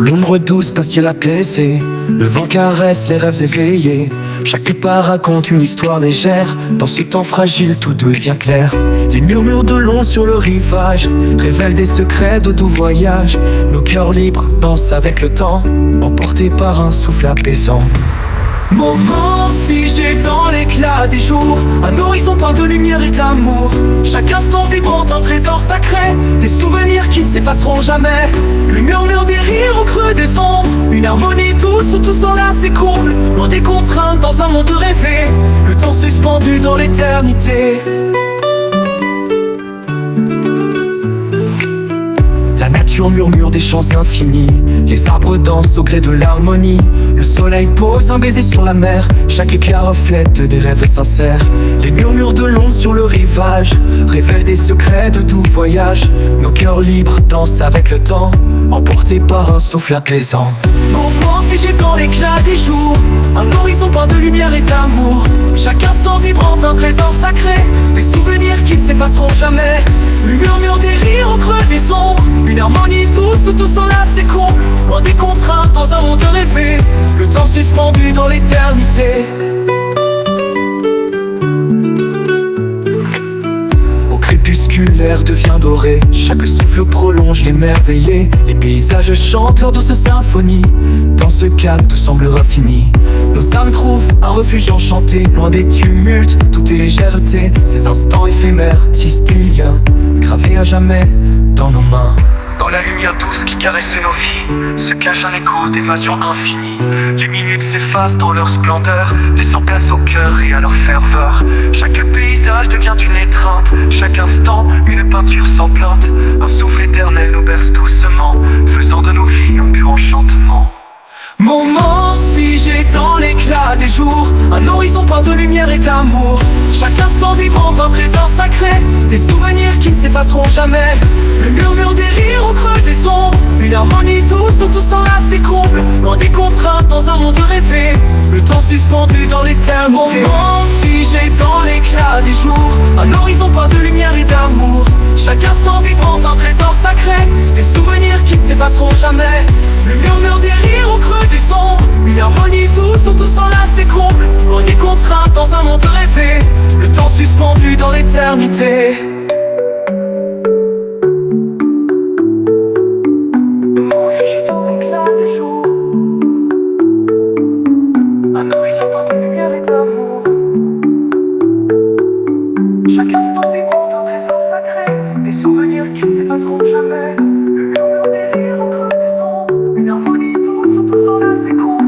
l'ombre douce d'un ciel apaisé, le vent caresse les rêves éveillés. Chaque pas raconte une histoire légère. Dans ce temps fragile, tout devient clair. Les murmures de l'onde sur le rivage révèlent des secrets de doux voyage. Nos cœurs libres dansent avec le temps, emportés par un souffle apaisant. Moment figé dans l'éclat des jours, un horizon peint de lumière et d'amour. Chaque instant vibrant un trésor sacré, des souvenirs qui ne s'effaceront jamais. Le murmure des rires au creux des ombres, une harmonie douce où tout s'enlace et comble. Loin des contraintes dans un monde rêvé, le temps suspendu dans l'éternité. La nature murmure des chants infinis, les arbres dansent au gré de l'harmonie. Le soleil pose un baiser sur la mer, chaque éclat reflète des rêves sincères. Les murmures de l'onde sur le rivage révèlent des secrets de doux voyage. Nos cœurs libres dansent avec le temps, emportés par un souffle apaisant. Moment figé dans l'éclat des jours, un horizon peint de lumière et d'amour. Chaque instant vibrant un trésor sacré, des souvenirs qui ne s'effaceront jamais. Le murmure des rires au creux des ombres, une harmonie douce où tout s'enlace et comble. Loin des contraintes dans un monde rêvé, le temps suspendu dans l'éternité. Au crépuscule, l'air devient doré, chaque souffle prolonge l'émerveillé. Les paysages chantent leur douce symphonie, dans ce calme tout semble infini. Nos âmes trouvent un refuge enchanté, loin des tumultes, tout est légèreté. Ces instants éphémères tissent des liens, gravés à jamais dans nos mains. Dans la lumière douce qui caresse nos vies, se cache un écho d'évasion infinie. Les minutes s'effacent dans leur splendeur, laissant place au cœur et à leur ferveur. Chaque paysage devient une étreinte, chaque instant une peinture sans plainte. Un souffle éternel nous berce doucement, faisant de nos vies un pur enchantement. Moment figé dans l'éclat des jours, un horizon peint de lumière et d'amour. Chaque instant vibrant un trésor sacré, des souvenirs qui ne s'effaceront jamais. Le murmure des rires au creux des ombres, une harmonie douce où tout s'enlace et comble. Loin des contraintes dans un monde rêvé, le temps suspendu dans l'éternité. Moment figé dans l'éclat des jours, un horizon peint de lumière et d'amour. Chaque instant vibrant un trésor sacré, des souvenirs qui ne s'effaceront jamais. Le murmure des rires au creux des ombres, une harmonie douce où tout s'enlace et comble. Loin des contraintes dans un monde rêvé, le temps suspendu dans l'éternité. Moment figé dans l'éclat des jours, un horizon peint de lumière et d'amour. Chaque instant vibrant un trésor sacré, des souvenirs qui ne s'effaceront jamais. Le murmure des rires au creux des ombres, une harmonie douce où tout s'enlace et comble.